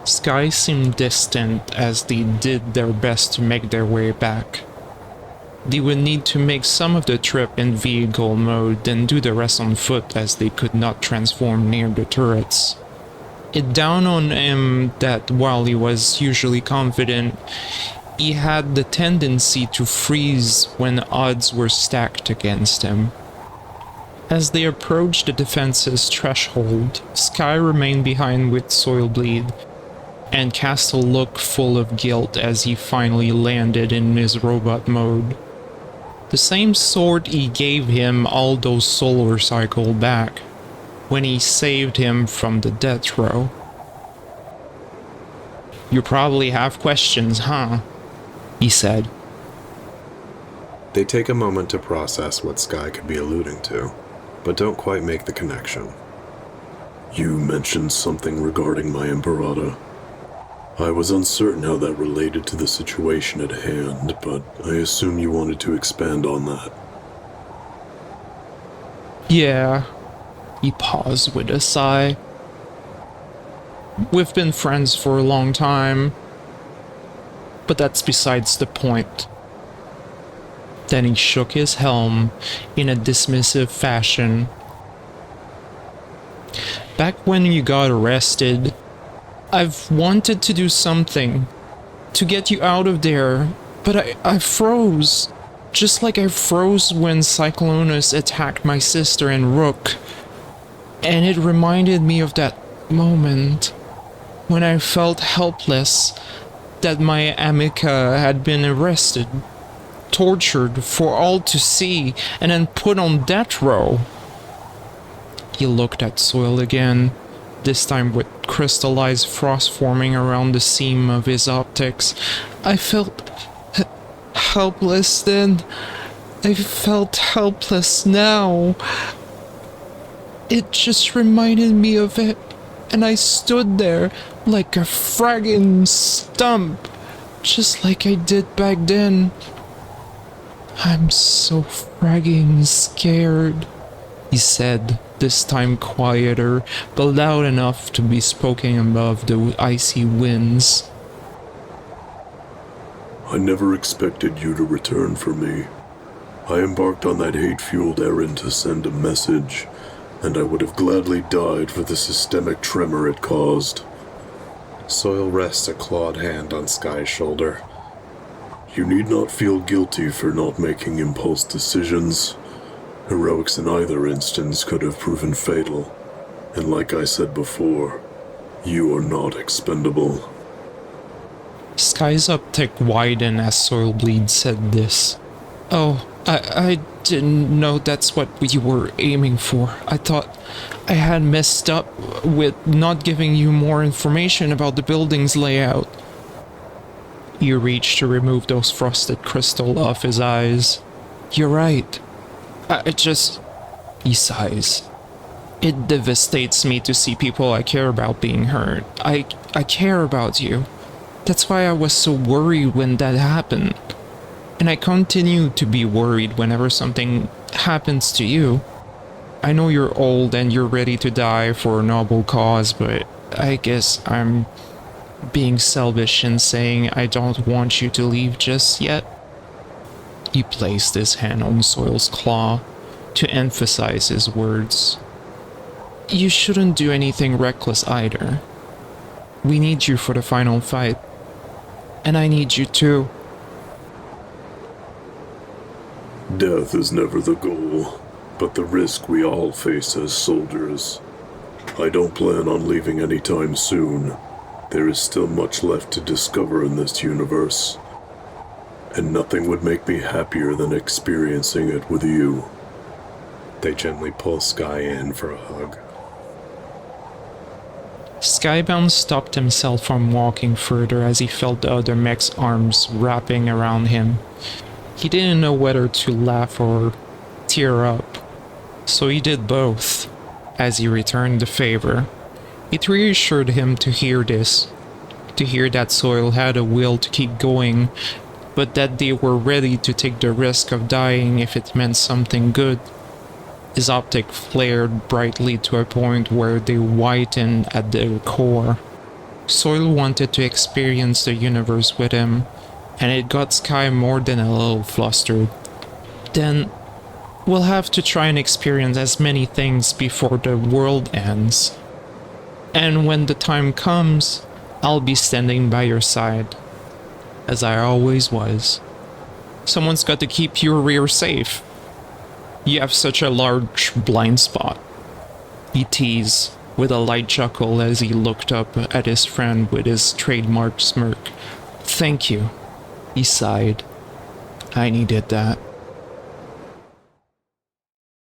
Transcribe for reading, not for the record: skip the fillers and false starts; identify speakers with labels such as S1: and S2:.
S1: Sky seemed distant as they did their best to make their way back. They would need to make some of the trip in vehicle mode, then do the rest on foot as they could not transform near the turrets. It dawned on him that while he was usually confident, he had the tendency to freeze when odds were stacked against him. As they approached the defense's threshold, Sky remained behind with Soilbleed, and cast a look full of guilt as he finally landed in his robot mode. The same sort he gave him all those solar cycles back, when he saved him from the death row. "You probably have questions, huh?" he said.
S2: They take a moment to process what Sky could be alluding to, but don't quite make the connection.
S3: You mentioned something regarding my Imperator. I was uncertain how that related to the situation at hand, but I assume you wanted to expand on that.
S1: "Yeah." He paused with a sigh. "We've been friends for a long time, but that's besides the point." Then he shook his helm in a dismissive fashion. "Back when you got arrested, I've wanted to do something to get you out of there, but I froze. Just like I froze when Cyclonus attacked my sister and Rook. And it reminded me of that moment when I felt helpless, that my Amica had been arrested, tortured for all to see, and then put on death row." He looked at Soil again, this time with crystallized frost forming around the seam of his optics. "I felt helpless then. I felt helpless now. It just reminded me of it, and I stood there like a fragging stump, just like I did back then. I'm so fragging scared," he said, this time quieter, but loud enough to be spoken above the icy winds.
S3: I never expected you to return for me. I embarked on that hate-fueled errand to send a message, and I would have gladly died for the systemic tremor it caused.
S2: Soil rests a clawed hand on Sky's shoulder.
S3: You need not feel guilty for not making impulse decisions. Heroics in either instance could have proven fatal, and like I said before, you are not expendable.
S1: Sky's optic widened as Soilbleed said this. "Oh, I didn't know that's what you were aiming for. I thought I had messed up with not giving you more information about the building's layout." He reached to remove those frosted crystals off his eyes. "You're right. He sighs. "It devastates me to see people I care about being hurt. I care about you. That's why I was so worried when that happened. And I continue to be worried whenever something happens to you. I know you're old and you're ready to die for a noble cause, but I guess I'm being selfish in saying I don't want you to leave just yet." He placed his hand on Soil's claw to emphasize his words. "You shouldn't do anything reckless either. We need you for the final fight. And I need you too."
S3: Death is never the goal, but the risk we all face as soldiers. I don't plan on leaving anytime soon. There is still much left to discover in this universe, and nothing would make me happier than experiencing it with you.
S2: They gently pull Sky in for a hug.
S1: Skybound stopped himself from walking further as he felt the other mech's arms wrapping around him. He didn't know whether to laugh or tear up, so he did both as he returned the favor. It reassured him to hear this, to hear that Soil had a will to keep going, but that they were ready to take the risk of dying if it meant something good. His optic flared brightly to a point where they whitened at their core. Soil wanted to experience the universe with him, and it got Sky more than a little flustered. Then, we'll have to try and experience as many things before the world ends. And when the time comes, I'll be standing by your side, as I always was. Someone's got to keep your rear safe. You have such a large blind spot. He teased, with a light chuckle as he looked up at his friend with his trademark smirk. Thank you, he sighed. I needed that.